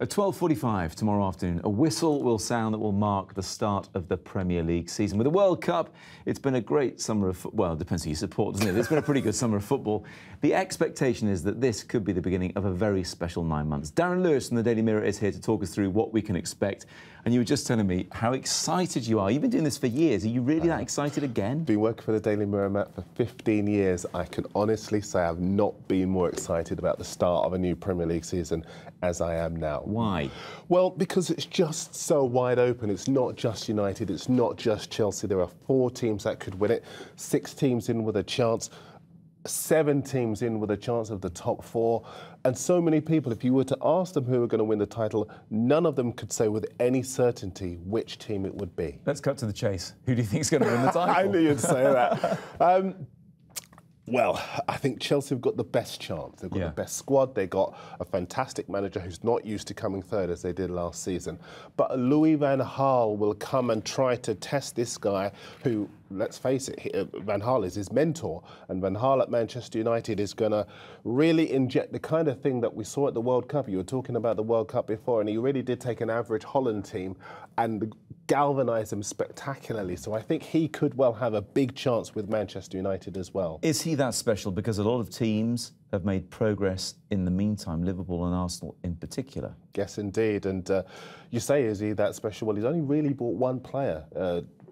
At 12:45 tomorrow afternoon, a whistle will sound that will mark the start of the Premier League season. With the World Cup, it's been a great summer of football. Well, it depends who you support, doesn't it? It's been a pretty good summer of football. The expectation is that this could be the beginning of a very special 9 months. Darren Lewis from the Daily Mirror is here to talk us through what we can expect. And you were just telling me how excited you are. You've been doing this for years. Are you really that excited again? Been working for the Daily Mirror, Matt, for 15 years. I can honestly say I've not been more excited about the start of a new Premier League season as I am now. Why? Well, because it's just so wide open. It's not just United, it's not just Chelsea. There are 4 teams that could win it, 6 teams in with a chance, 7 teams in with a chance of the top 4. And so many people, if you were to ask them who are going to win the title, none of them could say with any certainty which team it would be. Let's cut to the chase. Who do you think is going to win the title? I knew you'd say that. Well, I think Chelsea have got the best chance. They've got the best squad. They got a fantastic manager who's not used to coming third as they did last season. But Louis van Gaal will come and try to test this guy who, let's face it, Van Gaal is his mentor. And Van Gaal at Manchester United is going to really inject the kind of thing that we saw at the World Cup. You were talking about the World Cup before, and he really did take an average Holland team and galvanise them spectacularly. So I think he could well have a big chance with Manchester United as well. Is he that special? Because a lot of teams have made progress in the meantime, Liverpool and Arsenal in particular. Yes, indeed. And you say, is he that special? Well, he's only really bought one player.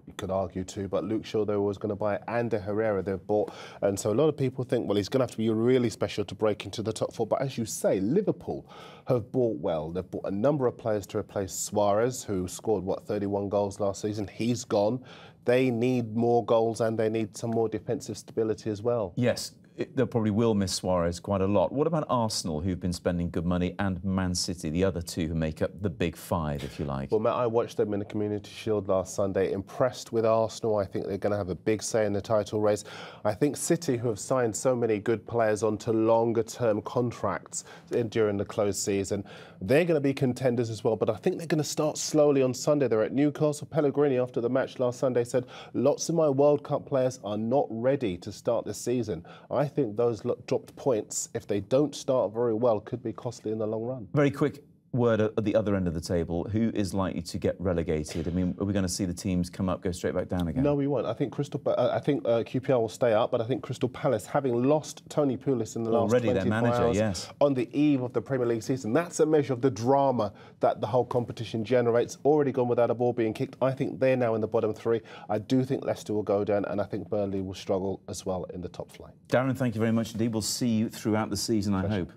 You could argue too, but Luke Shaw, they was going to buy Ander Herrera, they've bought. And so a lot of people think, well, he's going to have to be really special to break into the top 4. But as you say, Liverpool have bought well. They've bought a number of players to replace Suarez, who scored, 31 goals last season. He's gone. They need more goals and they need some more defensive stability as well. Yes. They probably will miss Suarez quite a lot. What about Arsenal, who've been spending good money, and Man City, the other 2 who make up the big 5, if you like? Well, Matt, I watched them in the Community Shield last Sunday. Impressed with Arsenal. I think they're going to have a big say in the title race. I think City, who have signed so many good players onto longer-term contracts during the closed season, they're going to be contenders as well. But I think they're going to start slowly on Sunday. They're at Newcastle. Pellegrini, after the match last Sunday, said, lots of my World Cup players are not ready to start this season. I think those dropped points, if they don't start very well, could be costly in the long run. Very quick word at the other end of the table. Who is likely to get relegated? I mean, are we going to see the teams come up, go straight back down again? No, we won't. I think QPR will stay up, but I think Crystal Palace, having lost Tony Pulis in the last 24 hours, yes, on the eve of the Premier League season, that's a measure of the drama that the whole competition generates. Already gone without a ball being kicked. I think they're now in the bottom 3. I do think Leicester will go down, and I think Burnley will struggle as well in the top flight. Darren, thank you very much indeed. We'll see you throughout the season, I hope.